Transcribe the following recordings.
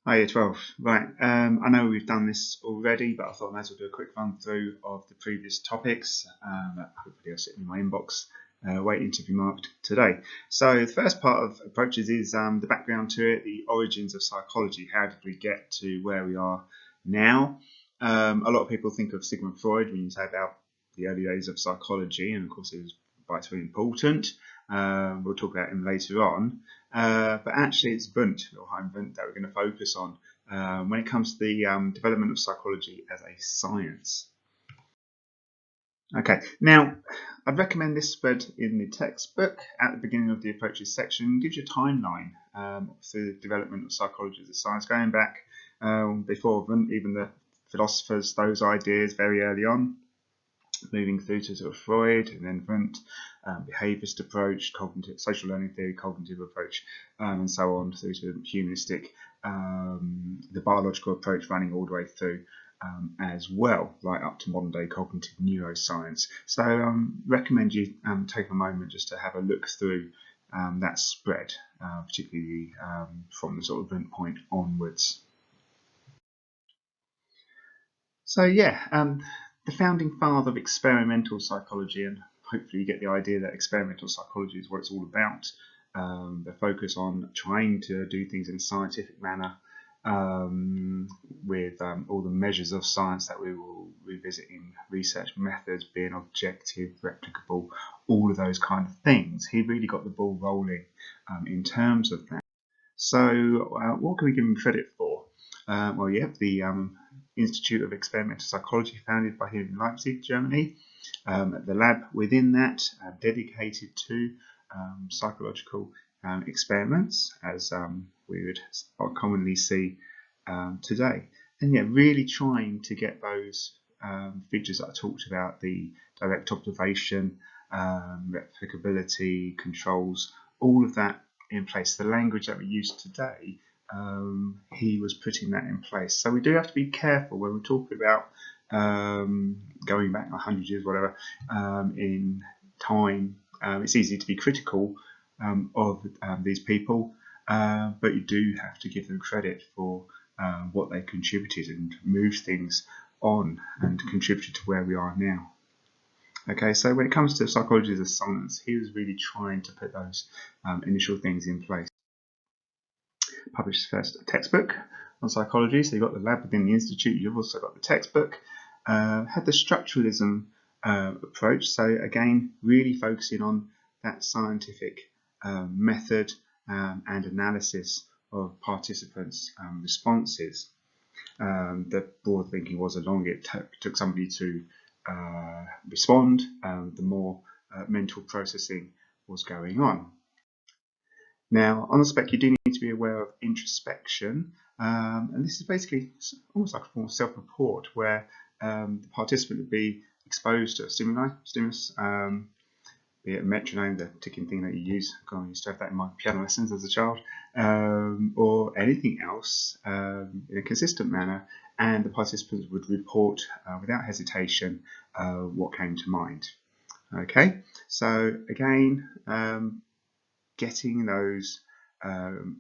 Hi, Year 12. Right, I know we've done this already, but I thought I might as well do a quick run through of the previous topics that hopefully are sitting in my inbox waiting to be marked today. So the first part of approaches is the background to it, the origins of psychology. How did we get to where we are now? A lot of people think of Sigmund Freud when you say about the early days of psychology, and of course he was vitally important. We'll talk about him later on. But actually, it's Wundt, or Wundt, that we're going to focus on when it comes to the development of psychology as a science. Okay, now I'd recommend this spread in the textbook at the beginning of the approaches section. It gives you a timeline through the development of psychology as a science, going back before Wundt, even the philosophers, those ideas very early on, moving through to sort of Freud and then Wundt, behaviourist approach, cognitive, social learning theory, cognitive approach, and so on through to humanistic, the biological approach running all the way through as well, right up to modern day cognitive neuroscience. So recommend you take a moment just to have a look through that spread, particularly from the sort of Wundt point onwards. So yeah, the founding father of experimental psychology, and hopefully you get the idea that experimental psychology is what it's all about. The focus on trying to do things in a scientific manner with all the measures of science that we will revisit in research methods, being objective, replicable, all of those kind of things. He really got the ball rolling in terms of that. So what can we give him credit for? Well, you have the Institute of Experimental Psychology, founded by him in Leipzig, Germany. The lab within that dedicated to psychological experiments, as we would commonly see today. And yeah, really trying to get those features that I talked about, the direct observation, replicability, controls, all of that in place. The language that we use today, he was putting that in place. So we do have to be careful when we're talking about going back 100 years, whatever, in time. It's easy to be critical of these people, but you do have to give them credit for what they contributed and moved things on and contributed to where we are now. Okay, so when it comes to psychology as a science, he was really trying to put those initial things in place. Published first a textbook on psychology, so you've got the lab within the institute, you've also got the textbook. Had the structuralism approach, so again, really focusing on that scientific method and analysis of participants' responses. The broad thinking was the longer it took somebody to respond, the more mental processing was going on. Now, on the spec, you do need to be aware of introspection, and this is basically almost like a form of self-report where the participant would be exposed to a stimulus, be it a metronome, the ticking thing that you use. I used to have that in my piano lessons as a child, or anything else in a consistent manner, and the participants would report without hesitation what came to mind. Okay, so again, getting those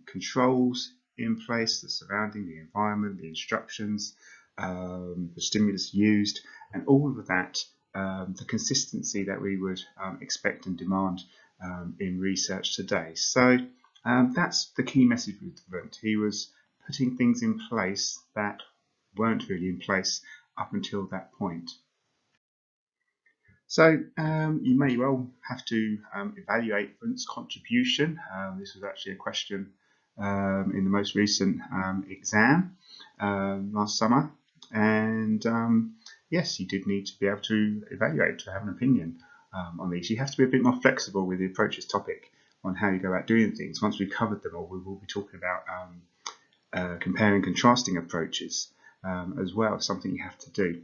controls in place, the surrounding, the environment, the instructions, the stimulus used, and all of that, the consistency that we would expect and demand in research today. So that's the key message with Wundt. He was putting things in place that weren't really in place up until that point. So you may well have to evaluate Wundt's contribution. This was actually a question in the most recent exam last summer. And yes, you did need to be able to evaluate, to have an opinion on these. You have to be a bit more flexible with the approaches topic on how you go about doing things. Once we've covered them all, we will be talking about comparing and contrasting approaches as well, something you have to do.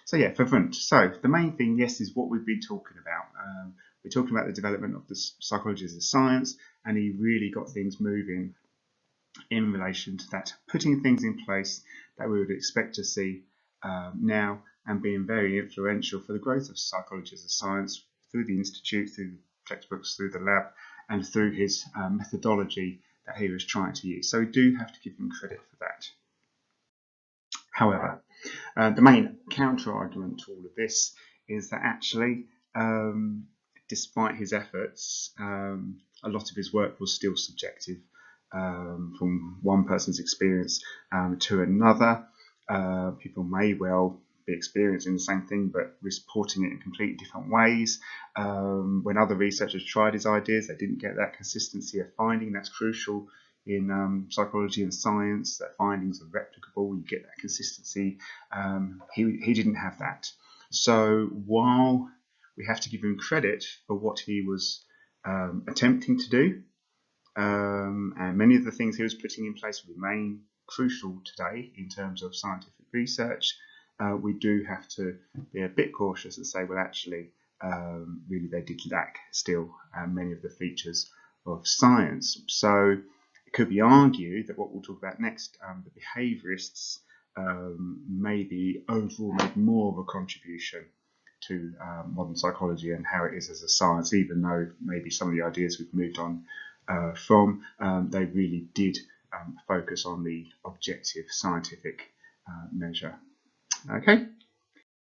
So yeah, for Wundt. So the main thing, yes, is what we've been talking about. We're talking about the development of the psychology as a science, and he really got things moving in relation to that, putting things in place that we would expect to see now, and being very influential for the growth of psychology as a science through the institute, through the textbooks, through the lab, and through his methodology that he was trying to use. So we do have to give him credit for that. However, the main counter-argument to all of this is that actually, despite his efforts, a lot of his work was still subjective, from one person's experience to another. People may well be experiencing the same thing but reporting it in completely different ways. When other researchers tried his ideas, they didn't get that consistency of finding. That's crucial in psychology and science, that findings are replicable, you get that consistency. He didn't have that. So while we have to give him credit for what he was attempting to do, and many of the things he was putting in place remain crucial today in terms of scientific research, we do have to be a bit cautious and say, well, actually, really they did lack still many of the features of science. So it could be argued that what we'll talk about next, the behaviourists, maybe overall made more of a contribution to modern psychology and how it is as a science, even though maybe some of the ideas we've moved on from, they really did focus on the objective scientific measure. Okay.